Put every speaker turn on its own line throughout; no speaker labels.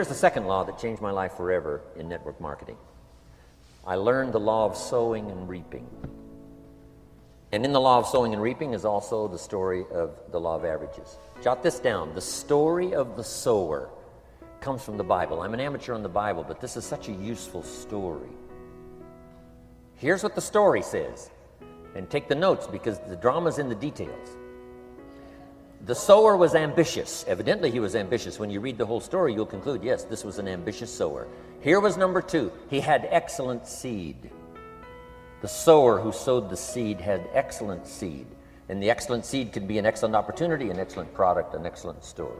here's the second law that changed my life forever in network marketing. I learned the law of sowing and reaping. And in the law of sowing and reaping is also the story of the law of averages. Jot this down. The story of the sower comes from the Bible. I'm an amateur on the Bible, but this is such a useful story. Here's what the story says. And take the notes because the drama's in the details. The sower was ambitious. Evidently he was ambitious. When you read the whole story, you'll conclude, yes, this was an ambitious sower. Here was number two. He had excellent seed. The sower who sowed the seed had excellent seed. And the excellent seed could be an excellent opportunity, an excellent product, an excellent story.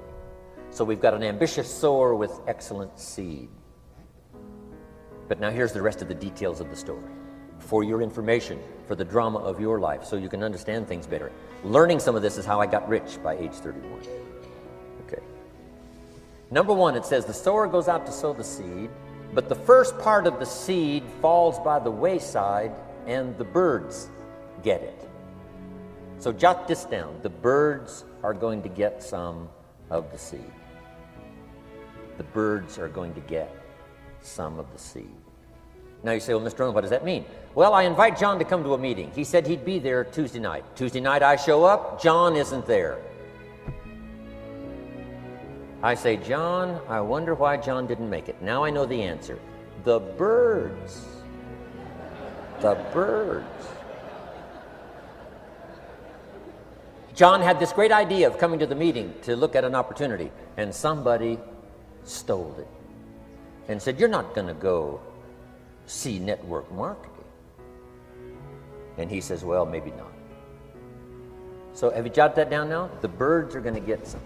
So we've got an ambitious sower with excellent seed. But now here's the rest of the details of the story. For your information, for the drama of your life, so you can understand things better. Learning some of this is how I got rich by age 31. Okay. Number one, it says the sower goes out to sow the seed, but the first part of the seed falls by the wayside and the birds get it. So jot this down. The birds are going to get some of the seed. The birds are going to get some of the seed. Now you say, well, Mr. Rohn, what does that mean? Well, I invite John to come to a meeting. He said he'd be there Tuesday night. Tuesday night I show up, John isn't there. I say, John, I wonder why John didn't make it. Now I know the answer. The birds. The birds. John had this great idea of coming to the meeting to look at an opportunity, and somebody stole it and said, you're not going to go see network marketing. And he says, well, maybe not. So have you jotted that down now? The birds are going to get some.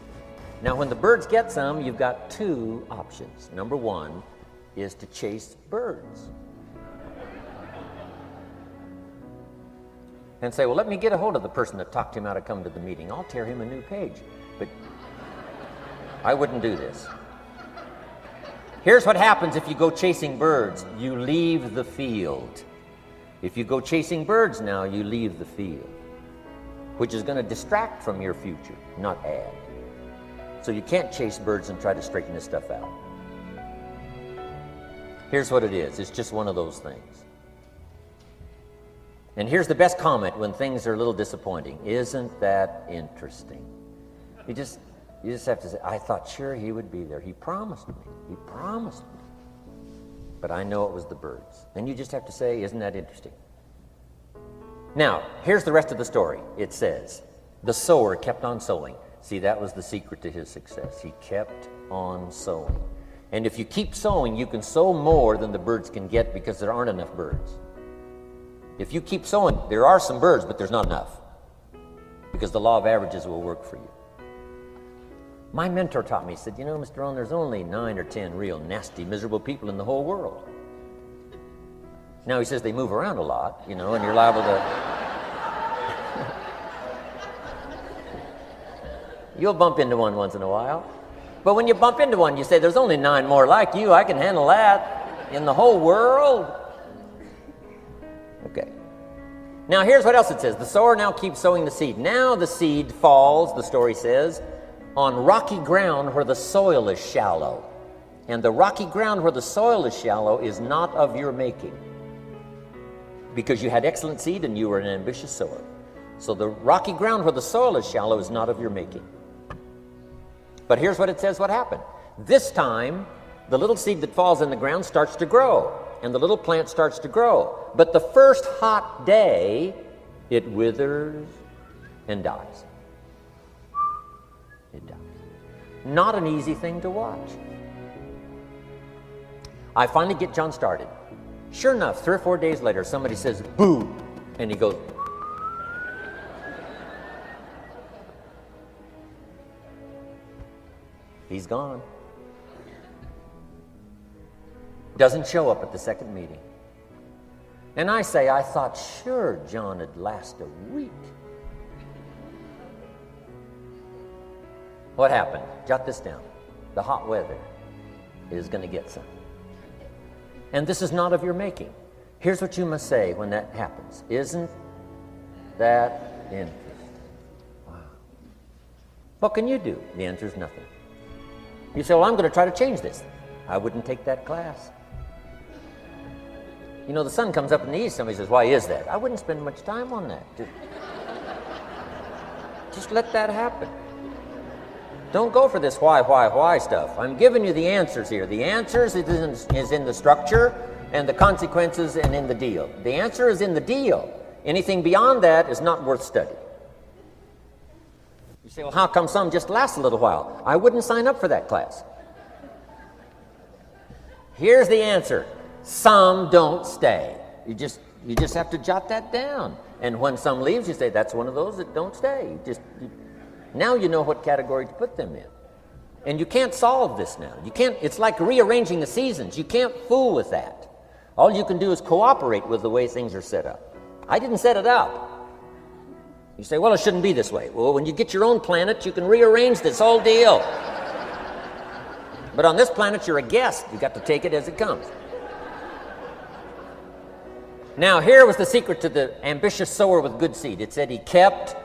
Now, when the birds get some, you've got two options. Number one is to chase birds. And say, well, let me get a hold of the person that talked him out of coming to the meeting. I'll tear him a new page. But I wouldn't do this. Here's what happens if you go chasing birds. You leave the field. If you go chasing birds now, you leave the field, which is going to distract from your future, not add. So you can't chase birds and try to straighten this stuff out. Here's what it is. It's just one of those things. And here's the best comment when things are a little disappointing. Isn't that interesting? You just have to say, I thought sure he would be there. He promised me. He promised me. But I know it was the birds. And you just have to say, isn't that interesting? Now, here's the rest of the story. It says, the sower kept on sowing. See, that was the secret to his success. He kept on sowing. And if you keep sowing, you can sow more than the birds can get because there aren't enough birds. If you keep sowing, there are some birds, but there's not enough. Because the law of averages will work for you. My mentor taught me, he said, you know, Mr. Rohn, there's only 9 or 10 real nasty, miserable people in the whole world. Now, he says they move around a lot, you know, and you're liable to... You'll bump into one once in a while. But when you bump into one, you say, there's only 9 more like you. I can handle that in the whole world. Okay. Now, here's what else it says. The sower now keeps sowing the seed. Now the seed falls, the story says, on rocky ground where the soil is shallow. And the rocky ground where the soil is shallow is not of your making. Because you had excellent seed and you were an ambitious sower. So the rocky ground where the soil is shallow is not of your making. But here's what it says what happened. This time, the little seed that falls in the ground starts to grow. And the little plant starts to grow. But the first hot day, it withers and dies. It dies. Not an easy thing to watch. I finally get John started. Sure enough, 3 or 4 days later, somebody says, boo! And he goes, he's gone. Doesn't show up at the second meeting. And I say, I thought sure John would last a week. What happened? Jot this down. The hot weather is going to get some. And this is not of your making. Here's what you must say when that happens. Isn't that interesting? Wow. What can you do? The answer is nothing. You say, well, I'm going to try to change this. I wouldn't take that class. You know, the sun comes up in the east, somebody says, why is that? I wouldn't spend much time on that. Just let that happen. Don't go for this why stuff. I'm giving you the answers here. The answers is in the structure and the consequences and in the deal. The answer is in the deal. Anything beyond that is not worth studying. You say, well, how come some just last a little while? I wouldn't sign up for that class. Here's the answer. Some don't stay. You just have to jot that down. And when some leaves, you say, that's one of those that don't stay. Now you know what category to put them in. And you can't solve this now. You can't, it's like rearranging the seasons. You can't fool with that. All you can do is cooperate with the way things are set up. I didn't set it up. You say, well, it shouldn't be this way. Well, when you get your own planet, you can rearrange this whole deal. But on this planet, you're a guest. You got to take it as it comes. Now, here was the secret to the ambitious sower with good seed. It said he kept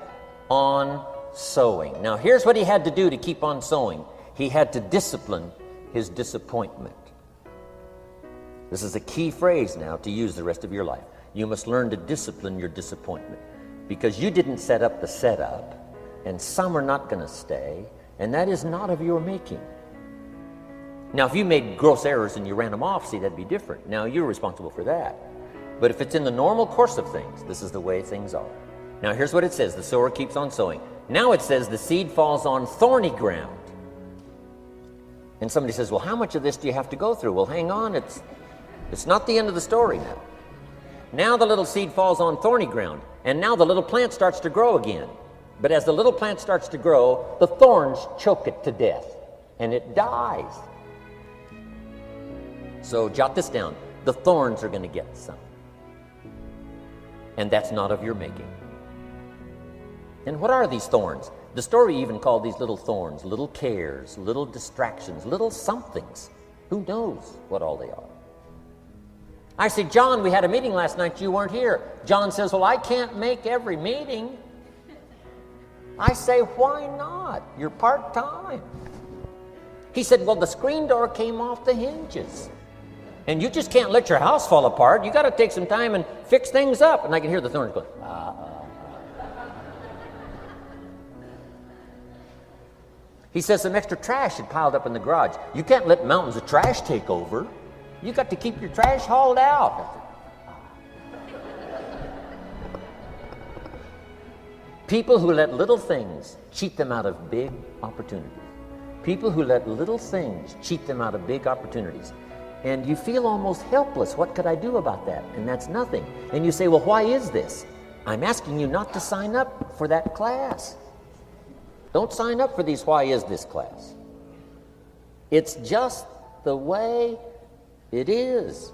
on sowing. Now, here's what he had to do to keep on sowing. He had to discipline his disappointment. This is a key phrase now to use the rest of your life. You must learn to discipline your disappointment, because you didn't set up the setup, and some are not going to stay, and that is not of your making. Now, if you made gross errors and you ran them off, see, that'd be different. Now, you're responsible for that. But if it's in the normal course of things, this is the way things are. Now, here's what it says. The sower keeps on sowing. Now it says the seed falls on thorny ground. And somebody says, well, how much of this do you have to go through? Well, hang on. It's not the end of the story now. Now the little seed falls on thorny ground, and now the little plant starts to grow again. But as the little plant starts to grow, the thorns choke it to death, and it dies. So jot this down. The thorns are going to get some. And that's not of your making. And what are these thorns? The story even called these little thorns, little cares, little distractions, little somethings. Who knows what all they are? I say, John, we had a meeting last night, you weren't here. John says, well, I can't make every meeting. I say, why not? You're part-time. He said, well, the screen door came off the hinges. And you just can't let your house fall apart. You got to take some time and fix things up. And I can hear the thorns going, He says some extra trash had piled up in the garage. You can't let mountains of trash take over. You got to keep your trash hauled out. People who let little things cheat them out of big opportunities. People who let little things cheat them out of big opportunities. And you feel almost helpless. What could I do about that? And that's nothing. And you say, well, why is this? I'm asking you not to sign up for that class. Don't sign up for these why is this class. It's just the way it is,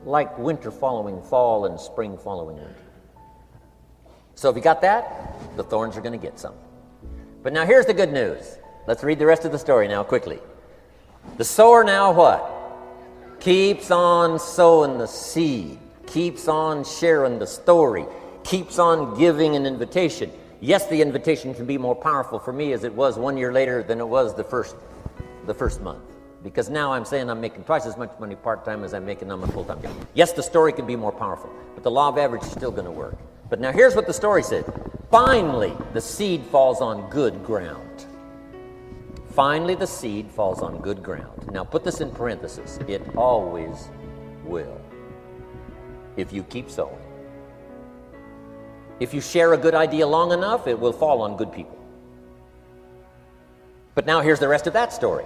like winter following fall and spring following winter. So if you got that, the thorns are going to get some. But now here's the good news. Let's read the rest of the story now quickly. The sower now what? Keeps on sowing the seed, keeps on sharing the story, keeps on giving an invitation. Yes, the invitation can be more powerful for me as it was 1 year later than it was the first month. Because now I'm saying I'm making twice as much money part-time as I'm making on my full-time job. Yes, the story can be more powerful, but the law of average is still going to work. But now here's what the story said. Finally, the seed falls on good ground. Finally, the seed falls on good ground. Now put this in parentheses. It always will, if you keep sowing. If you share a good idea long enough, it will fall on good people. But now here's the rest of that story.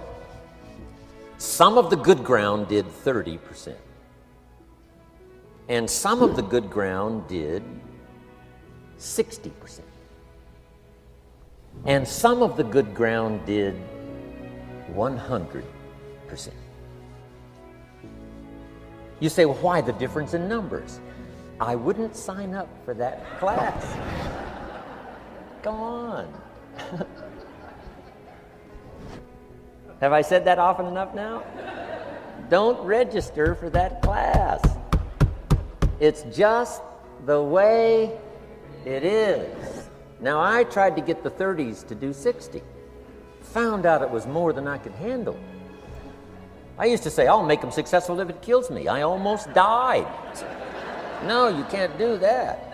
Some of the good ground did 30%. And some of the good ground did 60%. And some of the good ground did 100%. You say, well, why the difference in numbers? I wouldn't sign up for that class. Come on. Have I said that often enough now? Don't register for that class. It's just the way it is. Now, I tried to get the 30s to do 60. Found out it was more than I could handle. I used to say, I'll make them successful if it kills me. I almost died. No, you can't do that.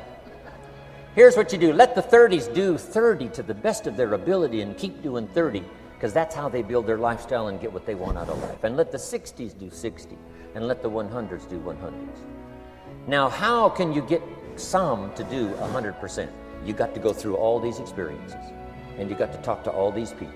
Here's what you do. Let the 30s do 30 to the best of their ability and keep doing 30, because that's how they build their lifestyle and get what they want out of life. And let the 60s do 60, and let the 100s do 100s. Now, how can you get some to do 100%? You got to go through all these experiences, and you got to talk to all these people.